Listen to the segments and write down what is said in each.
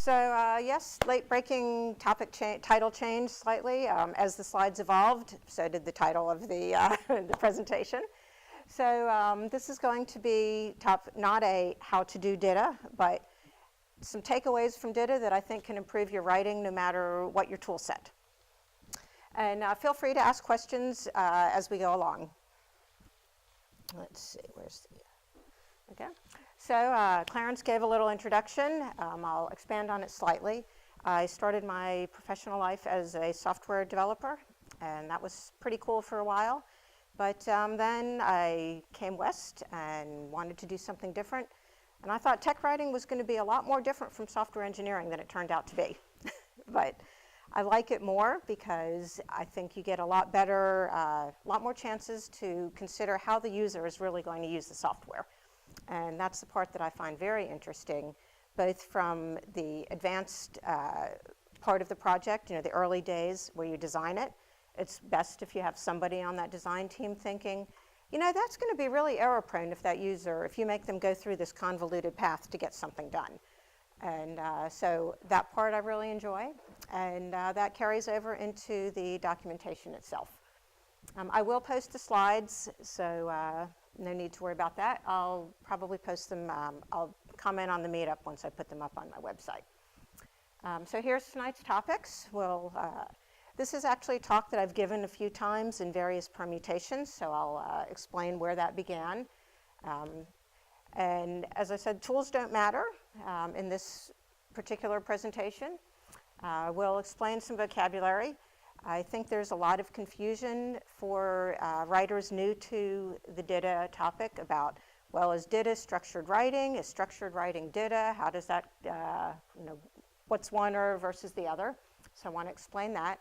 Yes, late-breaking topic title change slightly. As the slides evolved, so did the title of the, the presentation. So this is going to be not a how to do DITA, but some takeaways from DITA that I think can improve your writing no matter what your tool set. And feel free to ask questions as we go along. Let's see, where's the, okay. So Clarence gave a little introduction. I'll expand on it slightly. I started my professional life as a software developer, and that was pretty cool for a while. But then I came west and wanted to do something different. And I thought tech writing was going to be a lot more different from software engineering than it turned out to be. But I like it more because I think you get a lot better, a lot more chances to consider how the user is really going to use the software. And that's the part that I find very interesting, both from the advanced part of the project, the early days where you design it. It's best if you have somebody on that design team thinking, that's going to be really error prone if you make them go through this convoluted path to get something done. And so that part I really enjoy, and that carries over into the documentation itself. I will post the slides, so no need to worry about that. I'll probably post them, I'll comment on the meetup once I put them up on my website. So here's tonight's topics. This is actually a talk that I've given a few times in various permutations, so I'll explain where that began. And as I said, tools don't matter in this particular presentation. We'll explain some vocabulary. I think there's a lot of confusion for writers new to the DITA topic about, well, is DITA structured writing? Is structured writing DITA? How does that, what's one versus the other? So I want to explain that.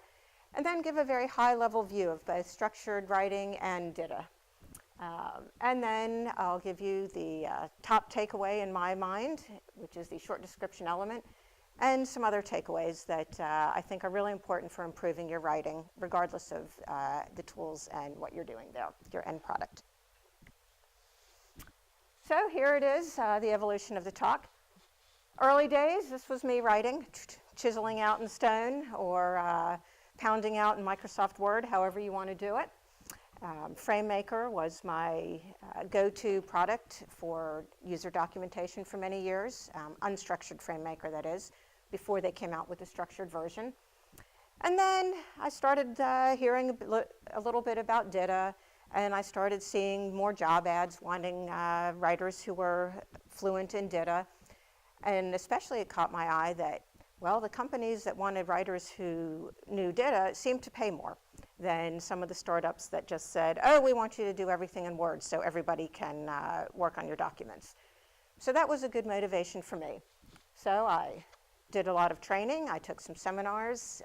And then give a very high-level view of both structured writing and DITA. And then I'll give you the top takeaway in my mind, which is the short description element, and some other takeaways that I think are really important for improving your writing, regardless of the tools and what you're doing there, your end product. So here it is, the evolution of the talk. Early days, this was me writing, chiseling out in stone, or pounding out in Microsoft Word, however you want to do it. FrameMaker was my go-to product for user documentation for many years, unstructured FrameMaker, that is, before they came out with the structured version. And then I started hearing a little bit about DITA, and I started seeing more job ads wanting writers who were fluent in DITA. And especially it caught my eye that, well, the companies that wanted writers who knew DITA seemed to pay more than some of the startups that just said, oh, we want you to do everything in Word so everybody can work on your documents. So that was a good motivation for me. So I did a lot of training. I took some seminars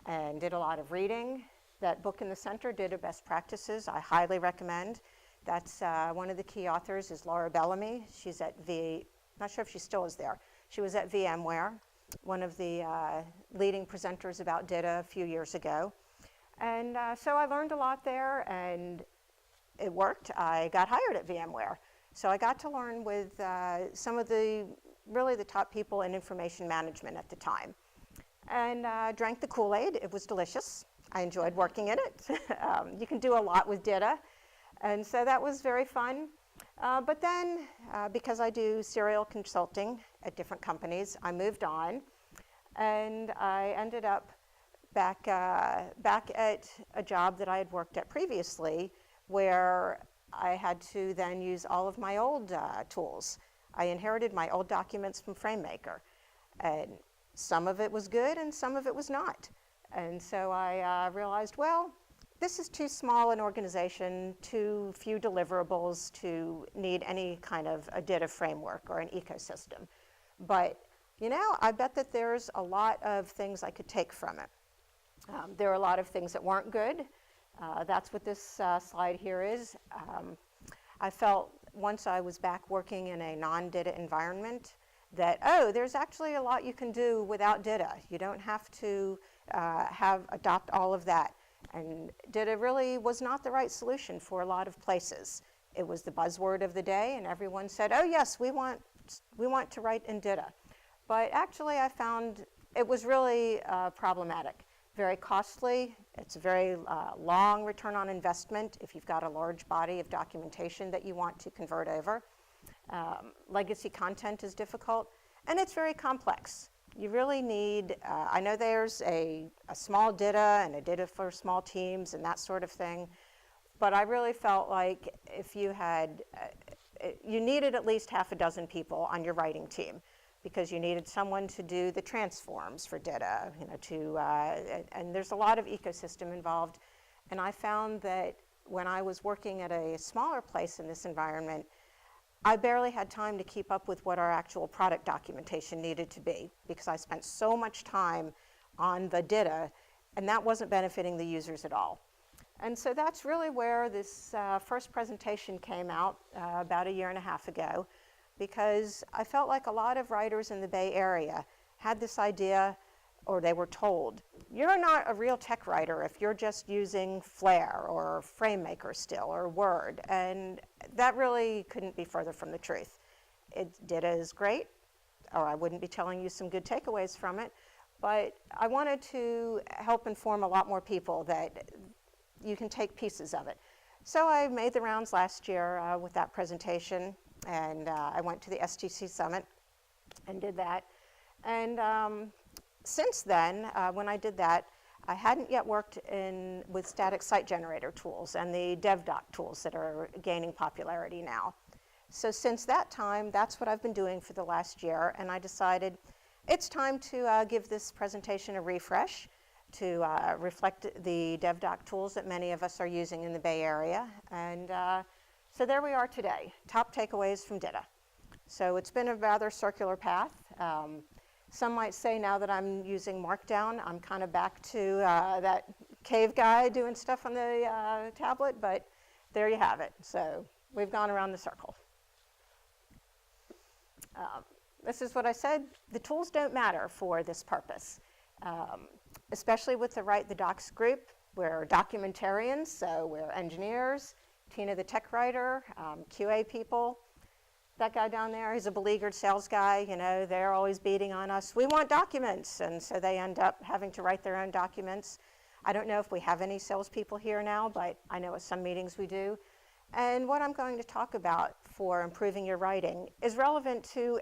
and did a lot of reading. That book in the center, DITA Best Practices, I highly recommend. That's one of the key authors is Laura Bellamy. She's at not sure if she still is there. She was at VMware, one of the leading presenters about DITA a few years ago. And so I learned a lot there, and it worked. I got hired at VMware. So I got to learn with some of really the top people in information management at the time. And drank the Kool-Aid. It was delicious. I enjoyed working in it. You can do a lot with DITA. And so that was very fun. But then, because I do serial consulting at different companies, I moved on. And I ended up back at a job that I had worked at previously, where I had to then use all of my old tools. I inherited my old documents from FrameMaker, and some of it was good and some of it was not. And so I realized, well, this is too small an organization, too few deliverables to need any kind of a DITA framework or an ecosystem. But, I bet that there's a lot of things I could take from it. There are a lot of things that weren't good. That's what this slide here is. I felt once I was back working in a non-DITA environment that, there's actually a lot you can do without DITA. You don't have to adopt all of that. And DITA really was not the right solution for a lot of places. It was the buzzword of the day, and everyone said, oh yes, we want to write in DITA. But actually, I found it was really problematic, very costly. It's a very long return on investment if you've got a large body of documentation that you want to convert over. Legacy content is difficult, and it's very complex. You really need, I know there's a small DITA and a DITA for small teams and that sort of thing, but I really felt like if you had, you needed at least half a dozen people on your writing team, because you needed someone to do the transforms for DITA, and there's a lot of ecosystem involved. And I found that when I was working at a smaller place in this environment, I barely had time to keep up with what our actual product documentation needed to be, because I spent so much time on the DITA, and that wasn't benefiting the users at all. And so that's really where this first presentation came out about a year and a half ago, because I felt like a lot of writers in the Bay Area had this idea, or they were told, you're not a real tech writer if you're just using Flare or FrameMaker still or Word, and that really couldn't be further from the truth. DITA is great, or I wouldn't be telling you some good takeaways from it, but I wanted to help inform a lot more people that you can take pieces of it. So I made the rounds last year with that presentation, and I went to the STC Summit and did that. And since then, when I did that, I hadn't yet worked with static site generator tools and the DevDoc tools that are gaining popularity now. So since that time, that's what I've been doing for the last year, and I decided it's time to give this presentation a refresh to reflect the DevDoc tools that many of us are using in the Bay Area. And so there we are today, top takeaways from DITA. So it's been a rather circular path. Some might say now that I'm using Markdown, I'm kind of back to that cave guy doing stuff on the tablet, but there you have it. So we've gone around the circle. This is what I said, the tools don't matter for this purpose, especially with the Write the Docs group. We're documentarians, so we're engineers, Tina the tech writer, QA people. That guy down there, he's a beleaguered sales guy, they're always beating on us. We want documents, and so they end up having to write their own documents. I don't know if we have any salespeople here now, but I know at some meetings we do. And what I'm going to talk about for improving your writing is relevant to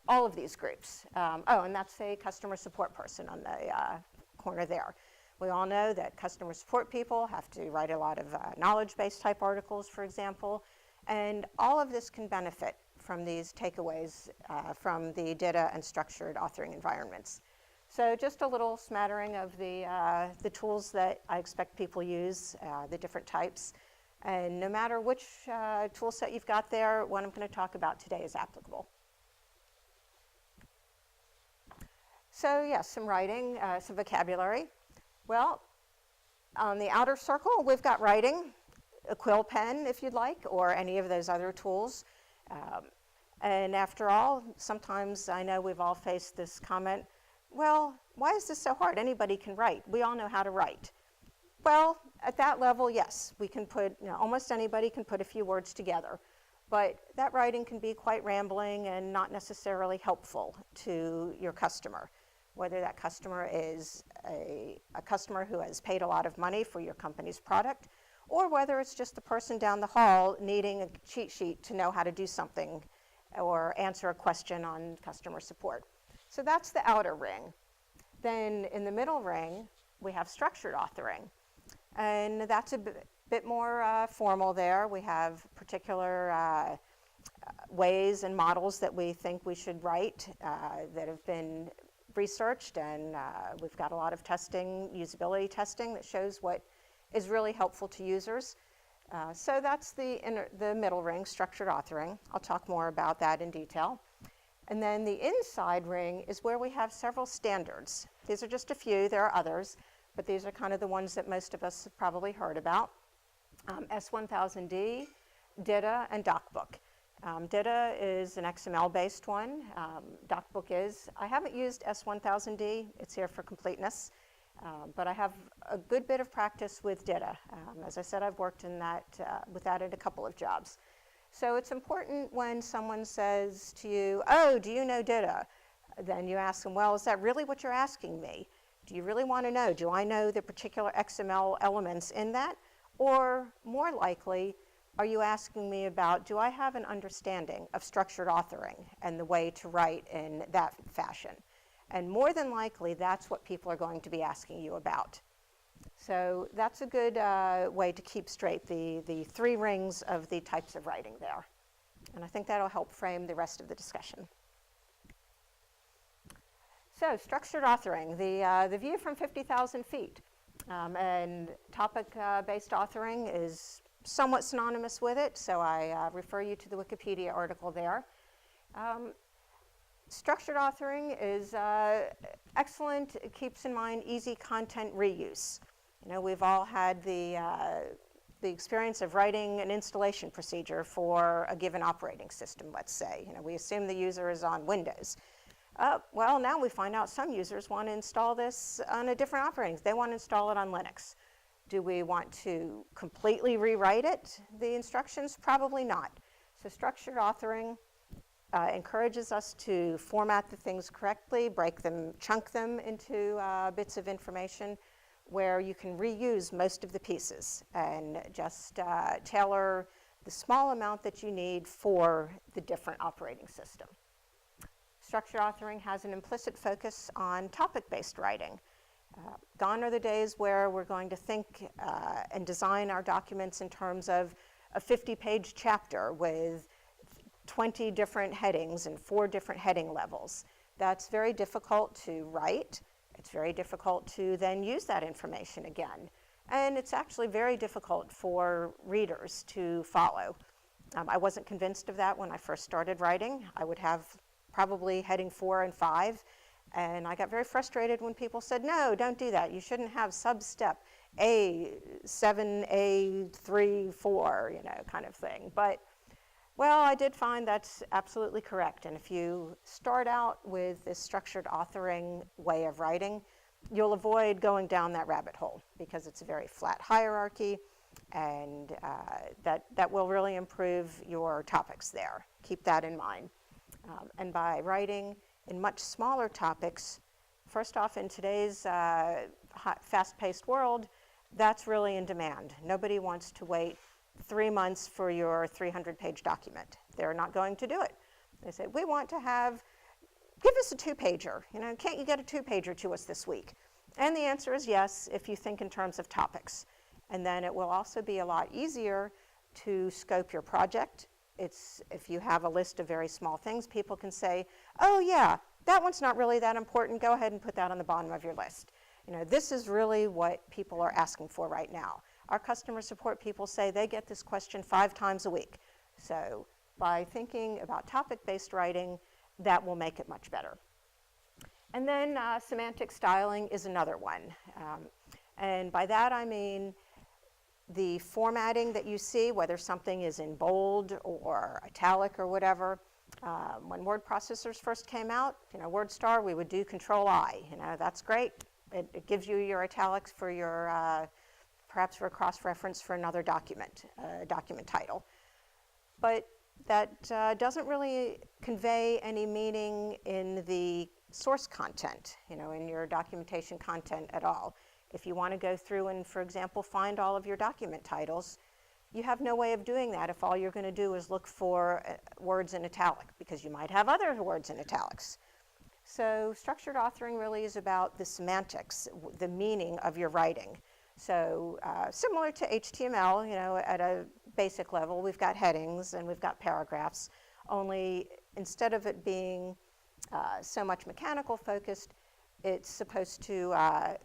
all of these groups. And that's a customer support person on the corner there. We all know that customer support people have to write a lot of knowledge-based type articles, for example, and all of this can benefit from these takeaways from the DITA and structured authoring environments. So just a little smattering of the tools that I expect people use, the different types. And no matter which tool set you've got there, what I'm going to talk about today is applicable. So yes, some writing, some vocabulary. Well, on the outer circle, we've got writing, a quill pen if you'd like, or any of those other tools. And after all, sometimes I know we've all faced this comment, well, why is this so hard? Anybody can write. We all know how to write. Well, at that level, yes, we can put, almost anybody can put a few words together. But that writing can be quite rambling and not necessarily helpful to your customer, whether that customer is a customer who has paid a lot of money for your company's product, or whether it's just the person down the hall needing a cheat sheet to know how to do something or answer a question on customer support. So that's the outer ring. Then in the middle ring, we have structured authoring. And that's a bit more formal there. We have particular ways and models that we think we should write that have been researched, and we've got a lot of testing, usability testing, that shows what is really helpful to users. So that's the middle ring, structured authoring. I'll talk more about that in detail. And then the inside ring is where we have several standards. These are just a few, there are others, but these are kind of the ones that most of us have probably heard about. S1000D, DITA, and DocBook. DITA is an XML-based one. DocBook is. I haven't used S1000D. It's here for completeness. But I have a good bit of practice with DITA. As I said, I've worked in with that in a couple of jobs. So it's important when someone says to you, oh, do you know DITA? Then you ask them, well, is that really what you're asking me? Do you really want to know? Do I know the particular XML elements in that? Or more likely, are you asking me about, do I have an understanding of structured authoring and the way to write in that fashion? And more than likely, that's what people are going to be asking you about. So that's a good way to keep straight the three rings of the types of writing there. And I think that'll help frame the rest of the discussion. So structured authoring, the view from 50,000 feet. And topic-based authoring is somewhat synonymous with it, so I refer you to the Wikipedia article there. Structured authoring is excellent. It keeps in mind easy content reuse. You know, we've all had the experience of writing an installation procedure for a given operating system, let's say. You know, we assume the user is on Windows. Well, now we find out some users want to install this on a different operating system. They want to install it on Linux. Do we want to completely rewrite it, the instructions? Probably not. So structured authoring encourages us to format the things correctly, break them, chunk them into bits of information where you can reuse most of the pieces and just tailor the small amount that you need for the different operating system. Structured authoring has an implicit focus on topic-based writing. Gone are the days where we're going to think and design our documents in terms of a 50-page chapter with 20 different headings and 4 different heading levels. That's very difficult to write. It's very difficult to then use that information again. And it's actually very difficult for readers to follow. I wasn't convinced of that when I first started writing. I would have probably heading 4 and 5. And I got very frustrated when people said, no, don't do that. You shouldn't have sub-step A7, A3, 4, you know, kind of thing. But, well, I did find that's absolutely correct. And if you start out with this structured authoring way of writing, you'll avoid going down that rabbit hole because it's a very flat hierarchy, and that will really improve your topics there. Keep that in mind. And by writing in much smaller topics, first off, in today's fast-paced world, that's really in demand. Nobody wants to wait 3 months for your 300-page document. They're not going to do it. They say, we want to have, give us a 2-pager. You know, can't you get a 2-pager to us this week? And the answer is yes, if you think in terms of topics. And then it will also be a lot easier to scope your project. If you have a list of very small things, people can say, oh yeah, that one's not really that important. Go ahead and put that on the bottom of your list. You know, this is really what people are asking for right now. Our customer support people say they get this question 5 times a week. So by thinking about topic-based writing, that will make it much better. And then semantic styling is another one. And by that I mean the formatting that you see, whether something is in bold or italic or whatever. When word processors first came out, you know, WordStar, we would do Control-I. You know, that's great. It gives you your italics for your, perhaps for a cross-reference for another document, document title. But that doesn't really convey any meaning in the source content, you know, in your documentation content at all. If you want to go through and, for example, find all of your document titles, you have no way of doing that if all you're going to do is look for words in italic, because you might have other words in italics. So structured authoring really is about the semantics, the meaning of your writing. So similar to HTML, you know, at a basic level, we've got headings and we've got paragraphs, only instead of it being so much mechanical focused, it's supposed to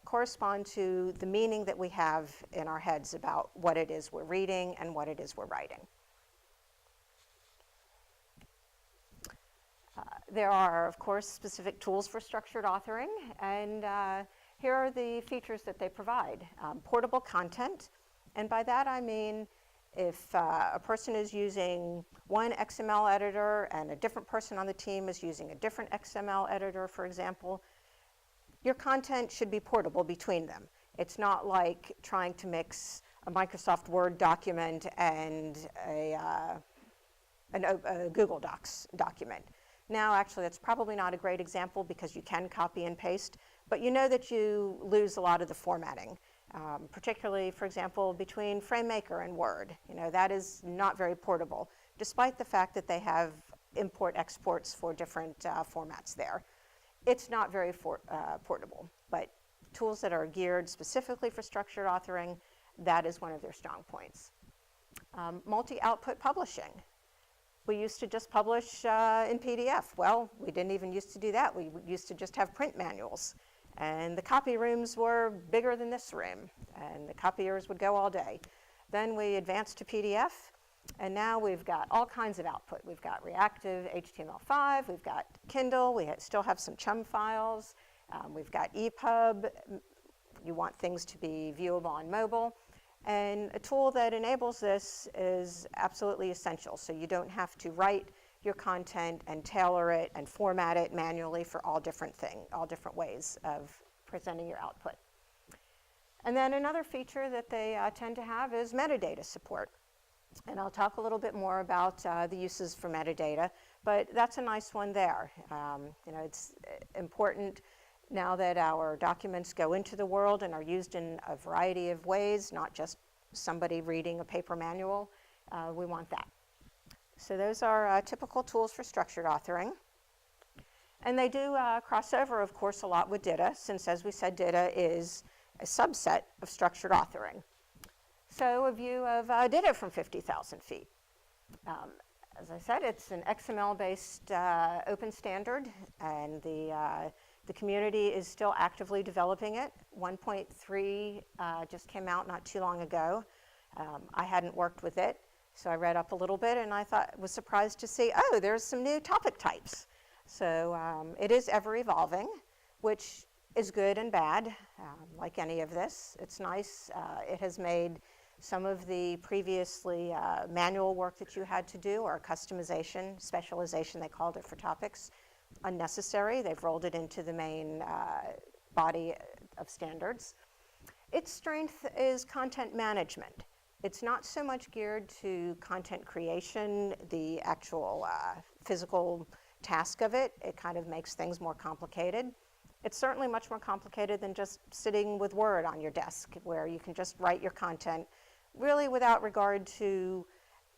correspond to the meaning that we have in our heads about what it is we're reading and what it is we're writing. There are, of course, specific tools for structured authoring, and here are the features that they provide. Portable content, and by that I mean if a person is using one XML editor and a different person on the team is using a different XML editor, for example, your content should be portable between them. It's not like trying to mix a Microsoft Word document and a Google Docs document. Now, actually, that's probably not a great example because you can copy and paste, but you know that you lose a lot of the formatting, particularly, for example, between FrameMaker and Word. You know, that is not very portable, despite the fact that they have import-exports for different formats there. It's not very portable, but tools that are geared specifically for structured authoring, that is one of their strong points. Multi-output publishing. We used to just publish in PDF. Well, we didn't even used to do that. We used to just have print manuals. And the copy rooms were bigger than this room, and the copiers would go all day. Then we advanced to PDF, and now we've got all kinds of output. We've got reactive HTML5, we've got Kindle, we still have some chum files, we've got EPUB. You want things to be viewable on mobile. And a tool that enables this is absolutely essential, so you don't have to write your content and tailor it and format it manually for all different ways of presenting your output. And then another feature that they tend to have is metadata support. And I'll talk a little bit more about the uses for metadata, but that's a nice one there. You know, it's important now that our documents go into the world and are used in a variety of ways, not just somebody reading a paper manual. We want that. So those are typical tools for structured authoring. And they do cross over, of course, a lot with DITA, since, as we said, DITA is a subset of structured authoring. So a view of DITA from 50,000 feet. As I said, it's an XML-based open standard, and the community is still actively developing it. 1.3 just came out not too long ago. I hadn't worked with it, so I read up a little bit, and I was surprised to see, oh, there's some new topic types. So it is ever evolving, which is good and bad, like any of this. It's nice. It has made some of the previously manual work that you had to do, or customization, specialization, they called it for topics, unnecessary. They've rolled it into the main body of standards. Its strength is content management. It's not so much geared to content creation, the actual physical task of it. It kind of makes things more complicated. It's certainly much more complicated than just sitting with Word on your desk, where you can just write your content really without regard to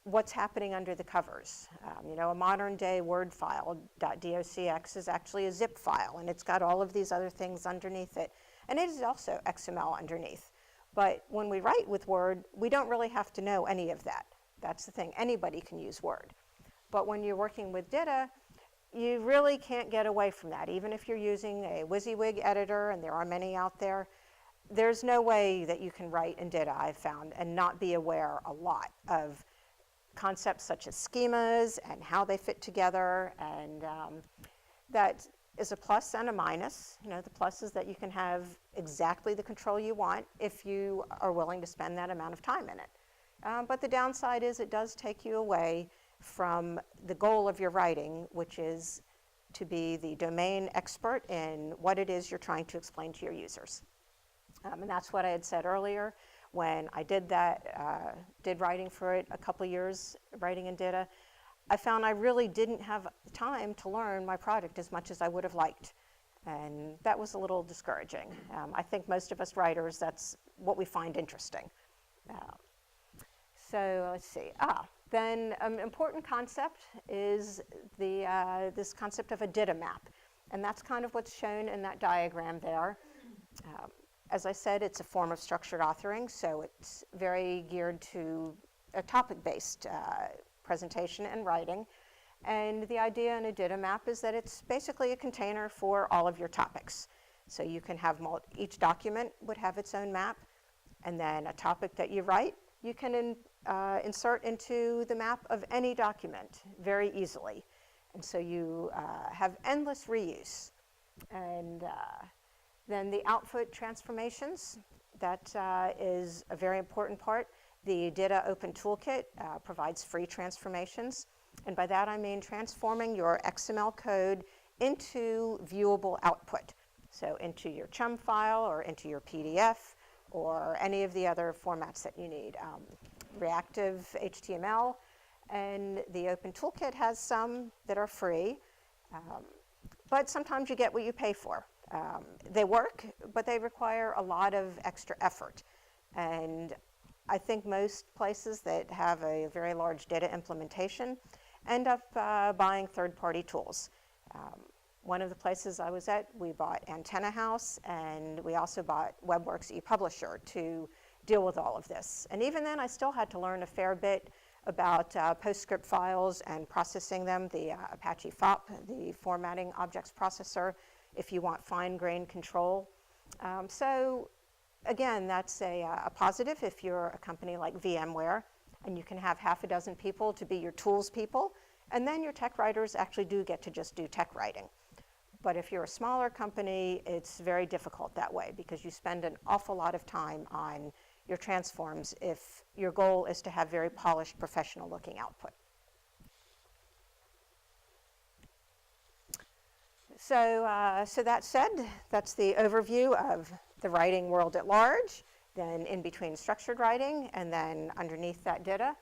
what's happening under the covers. You know, a modern day Word file, .docx, is actually a zip file, and it's got all of these other things underneath it. And it is also XML underneath. But when we write with Word, we don't really have to know any of that. That's the thing. Anybody can use Word. But when you're working with DITA, you really can't get away from that. Even if you're using a WYSIWYG editor, and there are many out there, there's no way that you can write in DITA, I've found, and not be aware a lot of concepts such as schemas and how they fit together, and that is a plus and a minus. You know, the plus is that you can have exactly the control you want if you are willing to spend that amount of time in it. But the downside is it does take you away from the goal of your writing, which is to be the domain expert in what it is you're trying to explain to your users. And that's what I had said earlier. When I did that, did writing for it a couple of years, writing in DITA, I found I really didn't have time to learn my product as much as I would have liked. And that was a little discouraging. I think most of us writers, that's what we find interesting. So let's see. Then an important concept is this concept of a DITA map. And that's kind of what's shown in that diagram there. As I said, it's a form of structured authoring, so it's very geared to a topic-based presentation and writing. And the idea in a DITA map is that it's basically a container for all of your topics. So you can have each document would have its own map, and then a topic that you write, you can insert into the map of any document very easily. And so you have endless reuse. And then the output transformations, that is a very important part. The DITA Open Toolkit provides free transformations. And by that I mean transforming your XML code into viewable output. So into your chum file or into your PDF or any of the other formats that you need. Reactive HTML, and the Open Toolkit has some that are free. But sometimes you get what you pay for. They work, but they require a lot of extra effort. And I think most places that have a very large data implementation end up buying third-party tools. One of the places I was at, we bought Antenna House, and we also bought WebWorks ePublisher to deal with all of this. And even then, I still had to learn a fair bit about PostScript files and processing them, the Apache FOP, the Formatting Objects Processor, if you want fine-grained control. So again, that's a positive if you're a company like VMware, and you can have half a dozen people to be your tools people, and then your tech writers actually do get to just do tech writing. But if you're a smaller company, it's very difficult that way because you spend an awful lot of time on your transforms if your goal is to have very polished, professional-looking output. So, so that said, that's the overview of the writing world at large, then in between structured writing, and then underneath that DITA.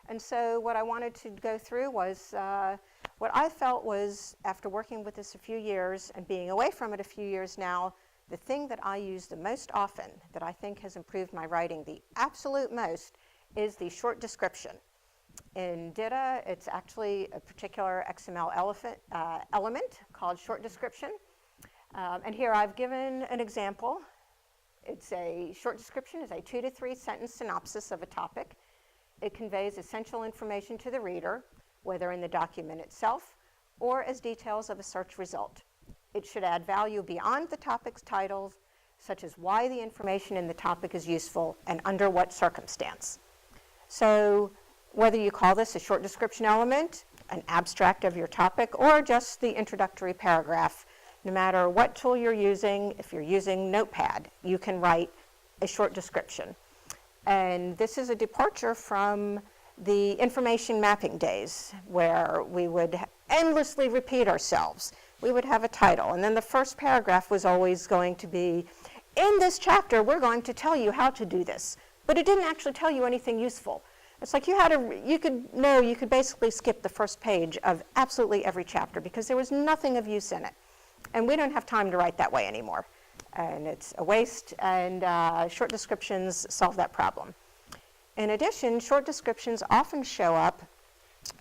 And so what I wanted to go through was what I felt was, after working with this a few years and being away from it a few years now, the thing that I use the most often, that I think has improved my writing the absolute most, is the short description. In DITA, it's actually a particular XML element called short description. And here I've given an example. It's a short description is a 2 to 3 sentence synopsis of a topic. It conveys essential information to the reader, whether in the document itself or as details of a search result. It should add value beyond the topic's titles, such as why the information in the topic is useful and under what circumstance. So whether you call this a short description element, an abstract of your topic, or just the introductory paragraph, no matter what tool you're using, if you're using Notepad, you can write a short description. And this is a departure from the information mapping days, where we would endlessly repeat ourselves. We would have a title, and then the first paragraph was always going to be, in this chapter, we're going to tell you how to do this. But it didn't actually tell you anything useful. It's like you could basically skip the first page of absolutely every chapter because there was nothing of use in it. And we don't have time to write that way anymore. And it's a waste, and short descriptions solve that problem. In addition, short descriptions often show up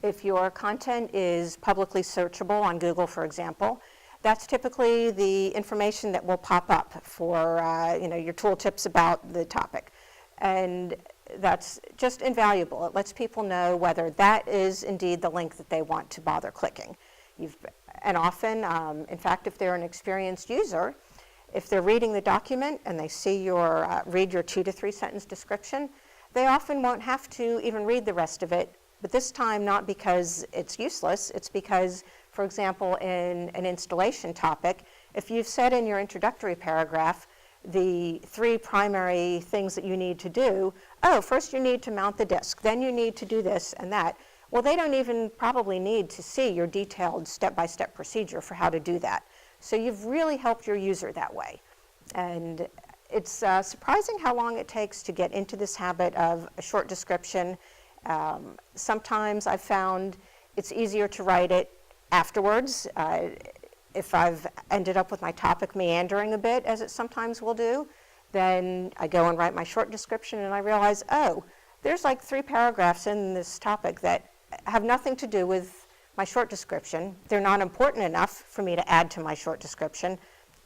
if your content is publicly searchable on Google, for example. That's typically the information that will pop up for your tooltips about the topic. And that's just invaluable. It lets people know whether that is indeed the link that they want to bother clicking. And often, in fact, if they're an experienced user, if they're reading the document and they see read your 2 to 3 sentence description, they often won't have to even read the rest of it, but this time not because it's useless, it's because, for example, in an installation topic, if you've said in your introductory paragraph the 3 primary things that you need to do, first you need to mount the disk, then you need to do this and that. Well, they don't even probably need to see your detailed step-by-step procedure for how to do that. So you've really helped your user that way. And it's surprising how long it takes to get into this habit of a short description. Sometimes I've found it's easier to write it afterwards. If I've ended up with my topic meandering a bit, as it sometimes will do, then I go and write my short description and I realize, there's like 3 paragraphs in this topic that have nothing to do with my short description. They're not important enough for me to add to my short description.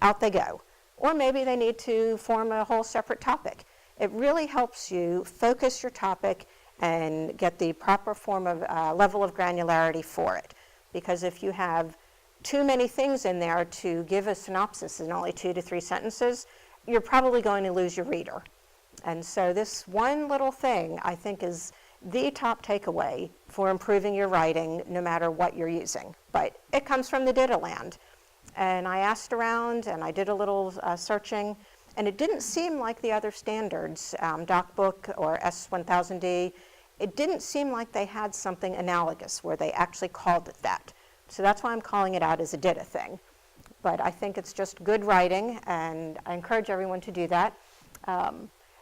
Out they go. Or maybe they need to form a whole separate topic. It really helps you focus your topic and get the proper form of level of granularity for it. Because if you have too many things in there to give a synopsis in only 2 to 3 sentences, you're probably going to lose your reader. And so this one little thing, I think, is the top takeaway for improving your writing, no matter what you're using. But it comes from the DITA land. And I asked around, and I did a little searching, and it didn't seem like the other standards, DocBook or S1000D, it didn't seem like they had something analogous where they actually called it that. So that's why I'm calling it out as a DITA thing. But I think it's just good writing, and I encourage everyone to do that.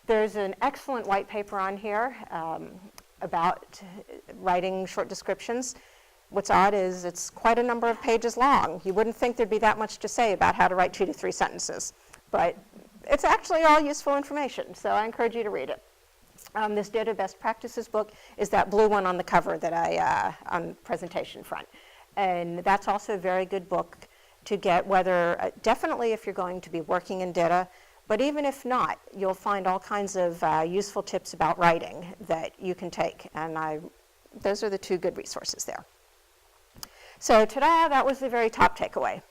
There's an excellent white paper on here about writing short descriptions. What's odd is it's quite a number of pages long. You wouldn't think there'd be that much to say about how to write 2 to 3 sentences, but it's actually all useful information, so I encourage you to read it. This DITA Best Practices book is that blue one on the cover that on presentation front. And that's also a very good book to get, whether, definitely if you're going to be working in DITA, but even if not, you'll find all kinds of useful tips about writing that you can take. And those are the 2 good resources there. So ta-da, that was the very top takeaway.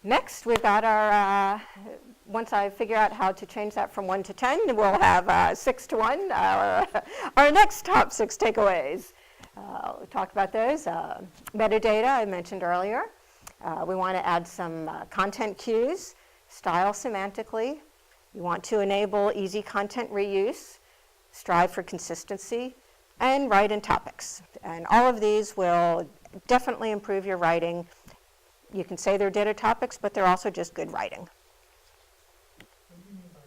Next, we've got our, once I figure out how to change that from 1 to 10, we'll have 6 to 1, our next top 6 takeaways. We talked about those. Metadata, I mentioned earlier. We want to add some content cues, style semantically. You want to enable easy content reuse, strive for consistency, and write in topics. And all of these will definitely improve your writing. You can say they're DITA topics, but they're also just good writing. What do you mean by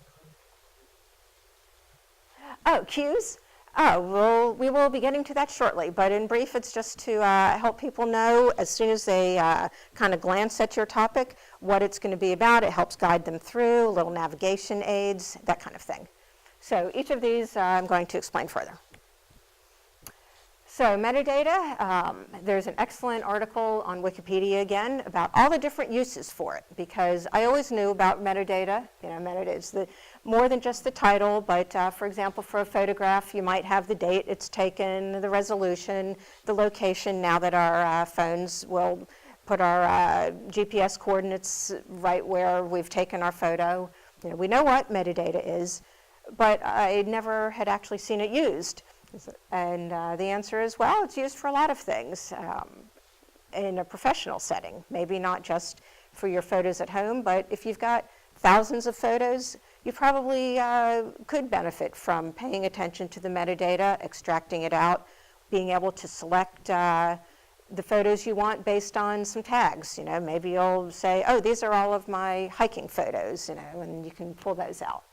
Oh, content? cues? Oh, we will be getting to that shortly, but in brief, it's just to help people know as soon as they kind of glance at your topic what it's going to be about. It helps guide them through, little navigation aids, that kind of thing. So each of these I'm going to explain further. So metadata, there's an excellent article on Wikipedia again about all the different uses for it, because I always knew about metadata. You know, metadata is more than just the title, but for example, for a photograph, you might have the date it's taken, the resolution, the location, now that our phones will put our GPS coordinates right where we've taken our photo. You know, we know what metadata is, but I never had actually seen it used. And the answer is, well, it's used for a lot of things in a professional setting. Maybe not just for your photos at home, but if you've got thousands of photos, you probably could benefit from paying attention to the metadata, extracting it out, being able to select the photos you want based on some tags. You know, maybe you'll say, oh, these are all of my hiking photos, you know, and you can pull those out.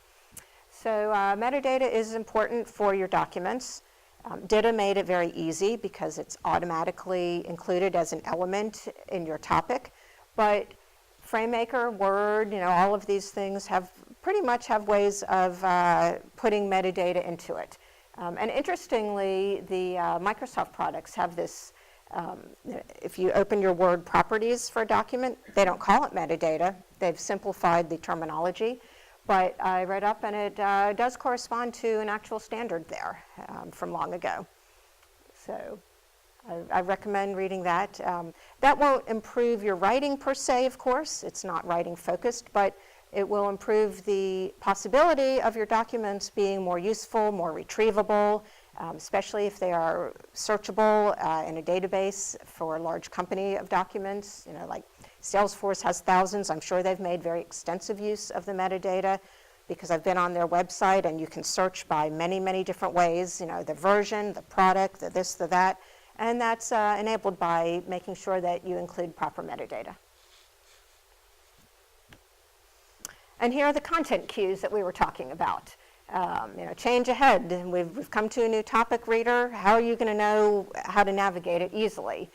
So metadata is important for your documents. DITA made it very easy because it's automatically included as an element in your topic, but FrameMaker, Word, you know, all of these things pretty much have ways of putting metadata into it. And interestingly, the Microsoft products have this, if you open your Word properties for a document, they don't call it metadata. They've simplified the terminology. But I read up, and it does correspond to an actual standard there from long ago. So I recommend reading that. That won't improve your writing per se, of course. It's not writing focused, but it will improve the possibility of your documents being more useful, more retrievable, especially if they are searchable in a database for a large company of documents, you know, like Salesforce has thousands. I'm sure they've made very extensive use of the metadata because I've been on their website and you can search by many, many different ways, you know, the version, the product, the this, the that, and that's enabled by making sure that you include proper metadata. And here are the content cues that we were talking about. You know, change ahead. We've come to a new topic, reader. How are you going to know how to navigate it easily?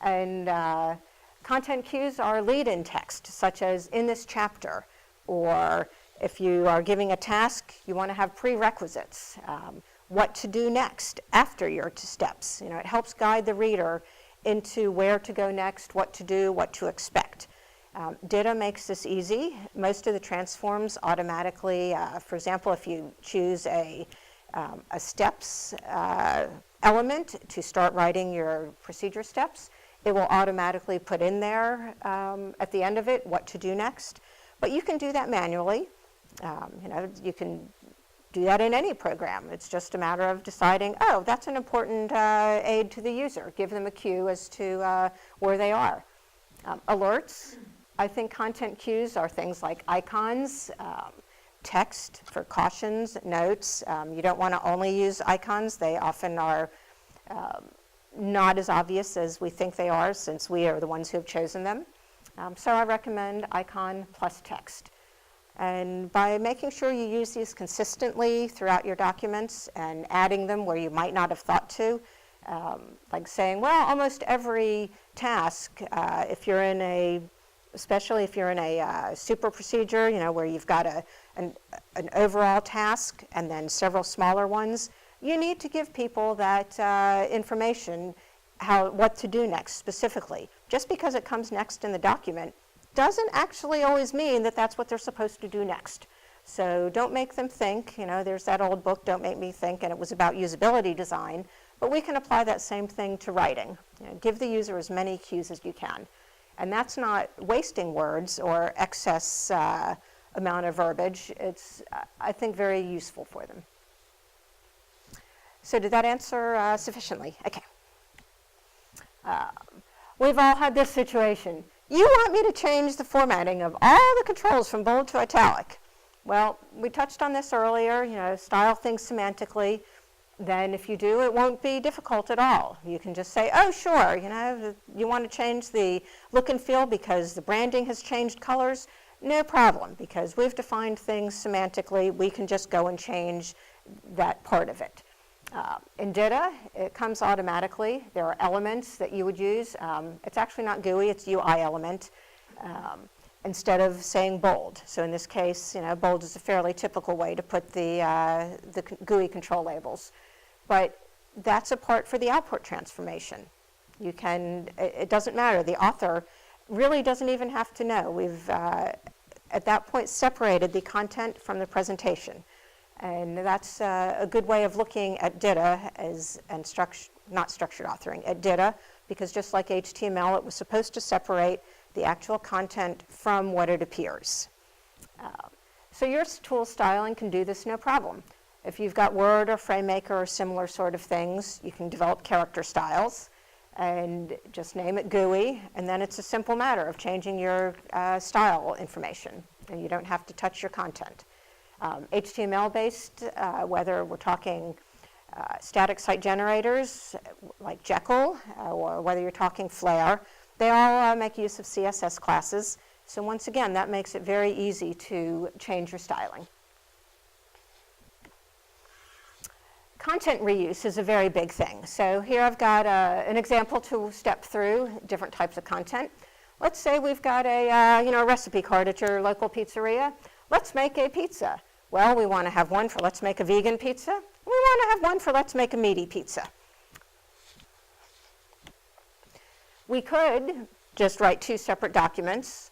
And content cues are lead-in text, such as in this chapter, or if you are giving a task, you want to have prerequisites, what to do next after your steps. You know, it helps guide the reader into where to go next, what to do, what to expect. DITA makes this easy. Most of the transforms automatically, for example, if you choose a steps element to start writing your procedure steps, it will automatically put in there at the end of it what to do next. But you can do that manually. You know, you can do that in any program. It's just a matter of deciding, oh, that's an important aid to the user. Give them a cue as to where they are. Alerts. I think content cues are things like icons, text for cautions, notes. You don't want to only use icons. They often are not as obvious as we think they are, since we are the ones who have chosen them. So I recommend icon plus text. And by making sure you use these consistently throughout your documents and adding them where you might not have thought to, Like saying, well, almost every task, if you're in a, especially if you're in a super procedure, where you've got an overall task and then several smaller ones, you need to give people that information, what to do next specifically. Just because it comes next in the document doesn't actually always mean that that's what they're supposed to do next. So don't make them think, there's that old book, Don't Make Me Think, and it was about usability design, but we can apply that same thing to writing. Give the user as many cues as you can. And that's not wasting words or excess amount of verbiage. It's, I think, very useful for them. So did that answer sufficiently? Okay. We've all had this situation. You want me to change the formatting of all the controls from bold to italic. Well, we touched on this earlier, style things semantically. Then if you do, it won't be difficult at all. You can just say, oh, sure, you want to change the look and feel because the branding has changed colors? No problem, because we've defined things semantically. We can just go and change that part of it. In DITA, it comes automatically. There are elements that you would use. It's actually not GUI, it's UI element, instead of saying bold. So in this case, bold is a fairly typical way to put the GUI control labels. But that's a part for the output transformation. You can, it doesn't matter. The author really doesn't even have to know. We've, at that point, separated the content from the presentation. And that's a good way of looking at DITA not structured authoring, at DITA, because just like HTML, it was supposed to separate the actual content from what it appears. So your tool styling can do this no problem. If you've got Word or FrameMaker or similar sort of things, you can develop character styles and just name it GUI, and then it's a simple matter of changing your style information, and you don't have to touch your content. HTML-based, whether we're talking static site generators like Jekyll, or whether you're talking Flare, they all make use of CSS classes. So once again, that makes it very easy to change your styling. Content reuse is a very big thing. So here I've got an example to step through different types of content. Let's say we've got a recipe card at your local pizzeria. Let's make a pizza. Well, we want to have one for let's make a vegan pizza. We want to have one for let's make a meaty pizza. We could just write two separate documents,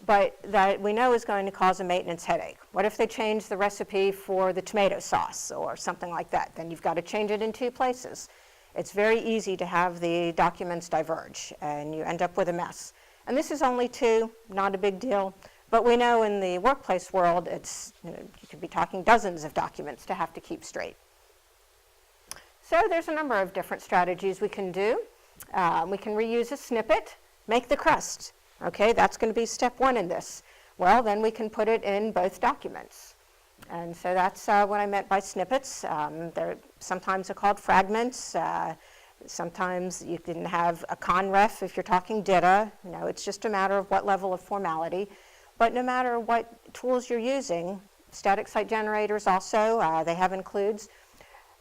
but that we know is going to cause a maintenance headache. What if they change the recipe for the tomato sauce or something like that? Then you've got to change it in two places. It's very easy to have the documents diverge, and you end up with a mess. And this is only two, not a big deal. But we know in the workplace world, it's, you could be talking dozens of documents to have to keep straight. So there's a number of different strategies we can do. We can reuse a snippet, make the crust. Okay, that's going to be step one in this. Well, then we can put it in both documents. And so that's what I meant by snippets. Sometimes they're called fragments. Sometimes you can have a conref if you're talking DITA. It's just a matter of what level of formality. But no matter what tools you're using, static site generators also, they have includes,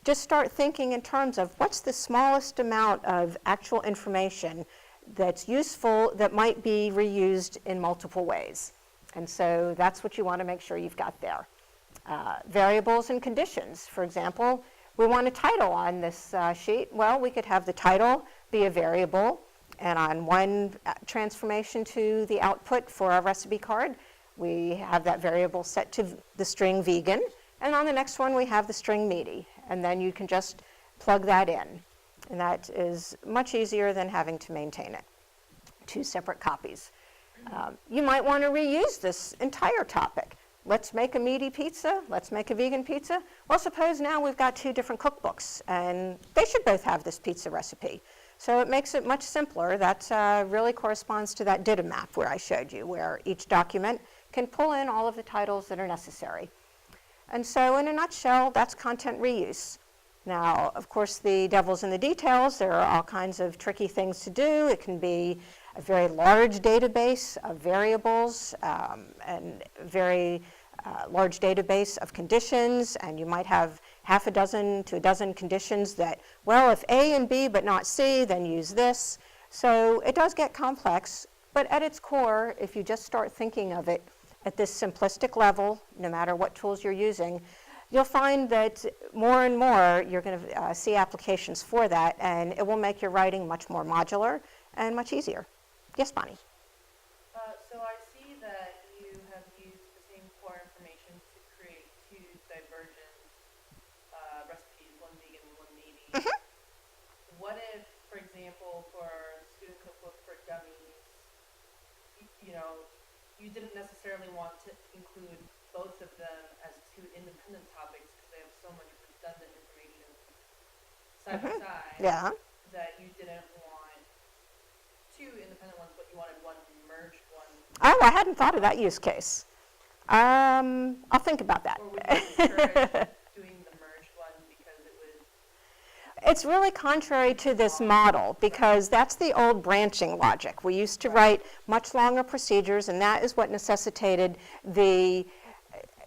just start thinking in terms of what's the smallest amount of actual information that's useful that might be reused in multiple ways. And so that's what you want to make sure you've got there. Variables and conditions. For example, we want a title on this sheet. Well, we could have the title be a variable, and on one transformation to the output for our recipe card, we have that variable set to the string vegan, and on the next one we have the string meaty, and then you can just plug that in. And that is much easier than having to maintain it. Two separate copies. You might want to reuse this entire topic. Let's make a meaty pizza, let's make a vegan pizza. Well, suppose now we've got two different cookbooks, and they should both have this pizza recipe. So it makes it much simpler. That really corresponds to that DITA map where I showed you, where each document can pull in all of the titles that are necessary. And so in a nutshell, that's content reuse. Now, of course, the devil's in the details. There are all kinds of tricky things to do. It can be a very large database of variables and very large database of conditions, and you might have half a dozen to a dozen conditions that, well, if A and B but not C, then use this. So it does get complex, but at its core, if you just start thinking of it at this simplistic level, no matter what tools you're using, you'll find that more and more you're going to see applications for that, and it will make your writing much more modular and much easier. Yes, Bonnie? So I see that you have used the same core information to create two divergent recipes, one vegan and one meaty. What if, for example, for Student Cookbook for Dummies, you didn't necessarily want to include both of them as two independent topics because they have so much redundant information side by side Yeah. that you didn't want two independent ones, but you wanted one merged one? Oh, I hadn't thought of that use case. I'll think about that. Or would you encourage doing the merged one because it would? It's really contrary to this model because that's the old branching logic. We used to write much longer procedures, and that is what necessitated the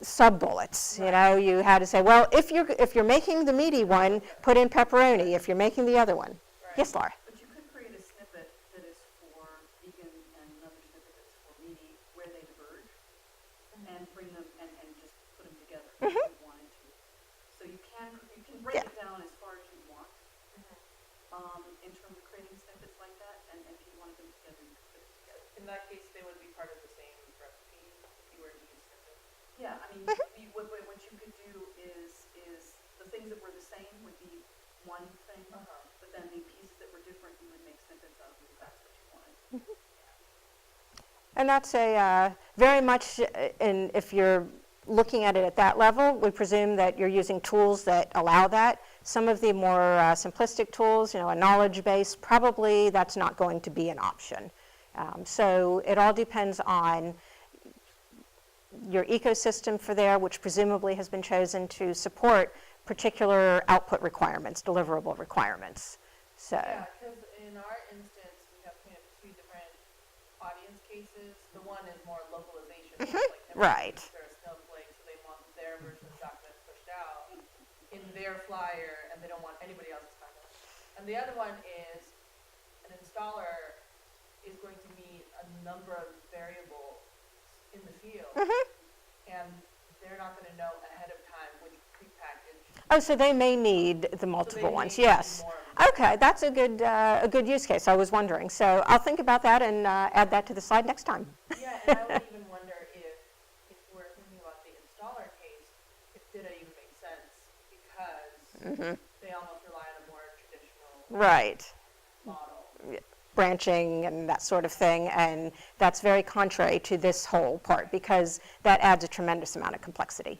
sub-bullets. You had to say, well, if you're making the meaty one, put in pepperoni. If you're making the other one. Right. Yes, Laura? But you could create a snippet that is for vegan and another snippet that's for meaty, where they diverge, and bring them and just put them together if you wanted to. So you can break Yeah. it down as far as you want in terms of creating snippets like that, and if you wanted them together, you could put it together. In that case, they would be part of the same recipe if you were to use snippets. Yeah, I mean, what you could do is the things that were the same would be one thing, but then the pieces that were different, you would make snippets of if that's what you wanted. And that's a very much, if you're looking at it at that level, we presume that you're using tools that allow that. Some of the more simplistic tools, a knowledge base, probably that's not going to be an option. So it all depends on your ecosystem for there, which presumably has been chosen to support particular output requirements, deliverable requirements. So. Yeah, because in our instance, we have kind of two different audience cases. The one is more localization, like Right. they're a snowflake, so they want their version of the document pushed out in their flyer, and they don't want anybody else's document. And the other one is an installer is going to meet a number of variables in the field, and they're not going to know ahead of time which prepackaged. Oh, so they may need the multiple may ones, need yes. more of them. Okay, that's a good use case. I was wondering. So I'll think about that and add that to the slide next time. Yeah, and I would even wonder if we're thinking about the installer case, if DITA even makes sense because they almost rely on a more traditional Right. model. Branching and that sort of thing, and that's very contrary to this whole part because that adds a tremendous amount of complexity.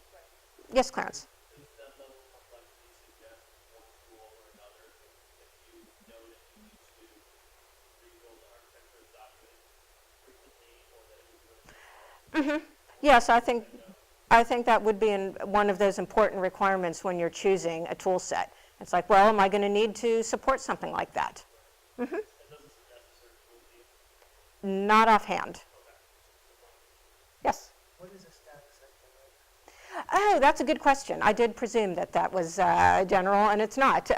Yes, Clarence? Does that level of complexity suggest one tool over another if you know that you need to rebuild the architecture of the document frequently or that it would do it? Yes, I think that would be one of those important requirements when you're choosing a tool set. It's like, well, am I going to need to support something like that? And does it suggest a certain tool to you? Not offhand. Yes? What is a static site generator? Oh, that's a good question. I did presume that was general, and it's not.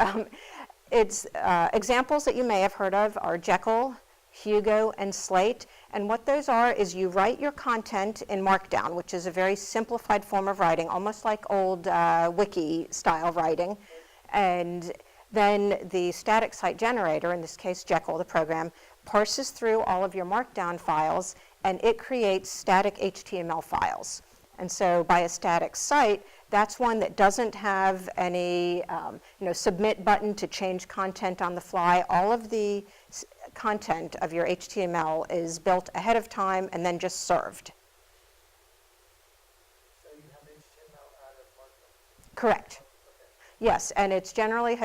It's examples that you may have heard of are Jekyll, Hugo, and Slate. And what those are is you write your content in Markdown, which is a very simplified form of writing, almost like old wiki-style writing. And then the static site generator, in this case Jekyll, the program, parses through all of your Markdown files, and it creates static HTML files. And so by a static site, that's one that doesn't have any submit button to change content on the fly. All of the content of your HTML is built ahead of time and then just served. So you have HTML out of Markdown? Correct. Yes, and it's generally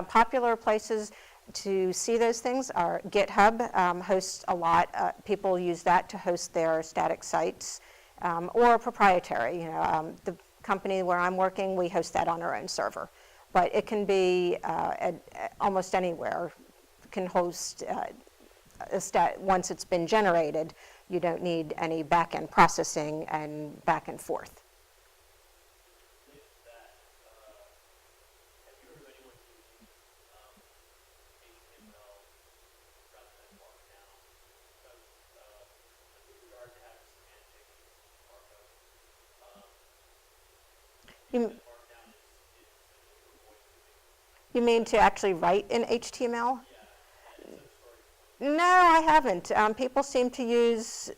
popular places to see those things are GitHub hosts a lot. People use that to host their static sites or proprietary. The company where I'm working, we host that on our own server. But it can be almost anywhere. It can host once it's been generated. You don't need any back-end processing and back and forth. With that You, Markdown is you mean to actually write in HTML? yeah, and it's a story. No, I haven't. People seem to use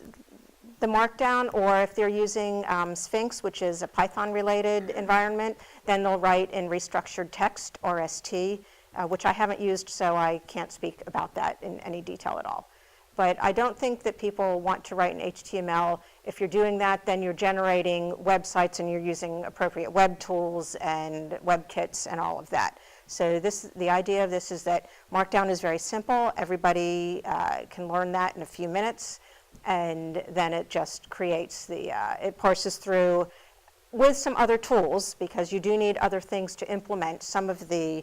the Markdown, or if they're using Sphinx, which is a Python-related environment, then they'll write in restructured text, or ST, which I haven't used, so I can't speak about that in any detail at all. But I don't think that people want to write in HTML. If you're doing that, then you're generating websites and you're using appropriate web tools and WebKits and all of that. So the idea of this is that Markdown is very simple. Everybody can learn that in a few minutes, and then it just creates it parses through with some other tools, because you do need other things to implement some of the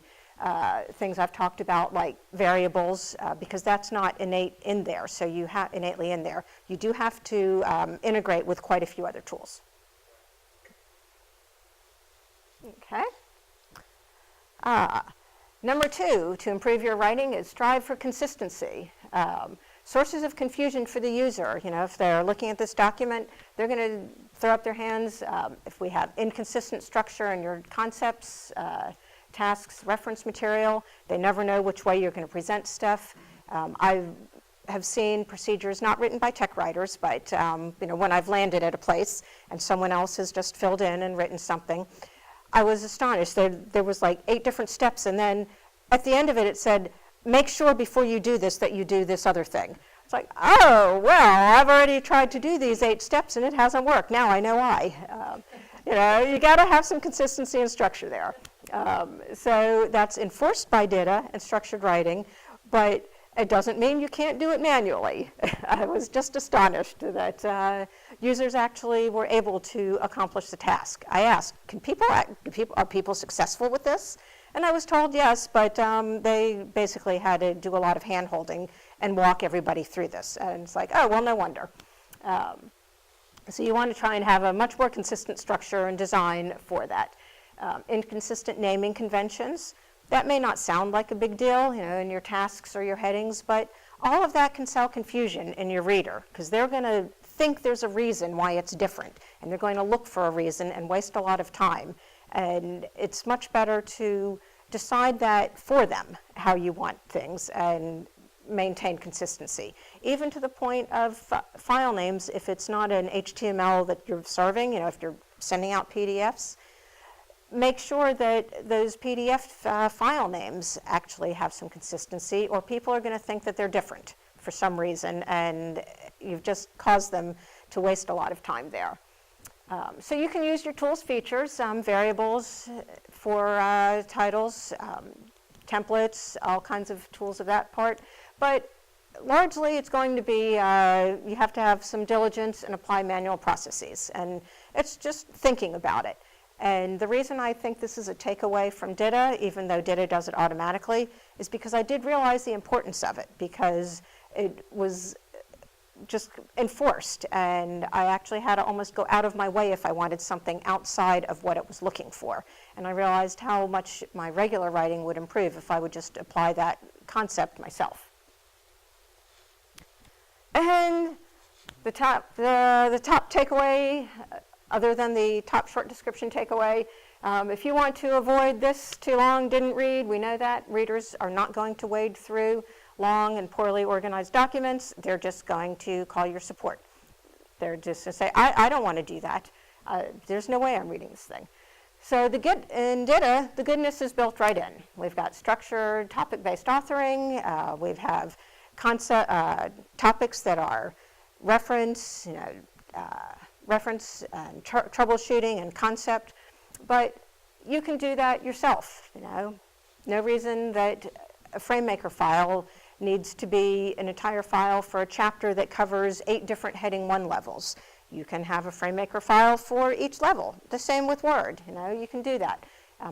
things I've talked about, like variables, because that's not innate in there, so you have innately in there. You do have to integrate with quite a few other tools. Okay. Number 2, to improve your writing, is strive for consistency. Sources of confusion for the user. You know, if they're looking at this document, they're going to throw up their hands. If we have inconsistent structure in your concepts, tasks, reference material, they never know which way you're going to present stuff. I have seen procedures not written by tech writers, but you know, when I've landed at a place and someone else has just filled in and written something, I was astonished. There was like 8 different steps, and then at the end of it, it said, make sure before you do this that you do this other thing. It's like, oh, well, I've already tried to do these 8 steps and it hasn't worked. Now I know why. You know, you got to have some consistency and structure there. So that's enforced by DITA and structured writing, but it doesn't mean you can't do it manually. I was just astonished that users actually were able to accomplish the task. I asked, are people successful with this? And I was told yes, but they basically had to do a lot of hand-holding and walk everybody through this. And it's like, oh, well, no wonder. So you want to try and have a much more consistent structure and design for that. Inconsistent naming conventions. That may not sound like a big deal, you know, in your tasks or your headings, but all of that can sow confusion in your reader, because they're going to think there's a reason why it's different, and they're going to look for a reason and waste a lot of time. And it's much better to decide that for them, how you want things, and maintain consistency. Even to the point of file names, if it's not an HTML that you're serving, you know, if you're sending out PDFs, make sure that those PDF file names actually have some consistency, or people are going to think that they're different for some reason, and you've just caused them to waste a lot of time there. So you can use your tools features, variables for titles, templates, all kinds of tools of that part, but largely it's going to be, you have to have some diligence and apply manual processes, and it's just thinking about it. And the reason I think this is a takeaway from DITA, even though DITA does it automatically, is because I did realize the importance of it, because it was just enforced, and I actually had to almost go out of my way if I wanted something outside of what it was looking for. And I realized how much my regular writing would improve if I would just apply that concept myself. And the top takeaway, other than the top short description takeaway, if you want to avoid this too long, didn't read, we know that readers are not going to wade through long and poorly organized documents. They're just going to call your support. They're just going to say, I don't want to do that. There's no way I'm reading this thing. So in DITA, the goodness is built right in. We've got structured topic-based authoring. We have topics that are reference, reference and troubleshooting and concept. But you can do that yourself, No reason that a FrameMaker file needs to be an entire file for a chapter that covers 8 different heading 1 levels. You can have a FrameMaker file for each level. The same with Word, you can do that.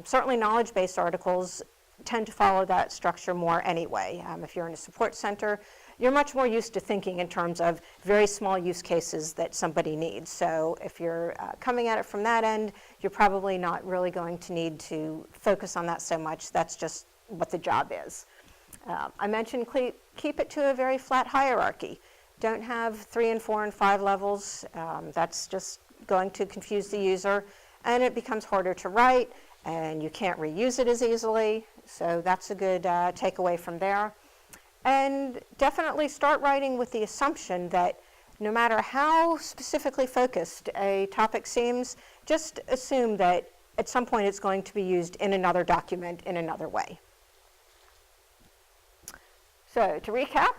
Certainly knowledge-based articles tend to follow that structure more anyway. If you're in a support center, you're much more used to thinking in terms of very small use cases that somebody needs. So if you're coming at it from that end, you're probably not really going to need to focus on that so much. That's just what the job is. I mentioned keep it to a very flat hierarchy. Don't have 3 and 4 and 5 levels. That's just going to confuse the user. and it becomes harder to write, and you can't reuse it as easily. So that's a good takeaway from there. And definitely start writing with the assumption that no matter how specifically focused a topic seems, just assume that at some point it's going to be used in another document in another way. So to recap,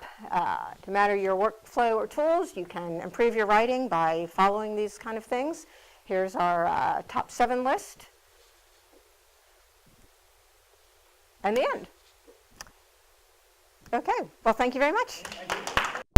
no matter your workflow or tools, you can improve your writing by following these kind of things. Here's our top 7 list. And the end. Okay, well, thank you very much.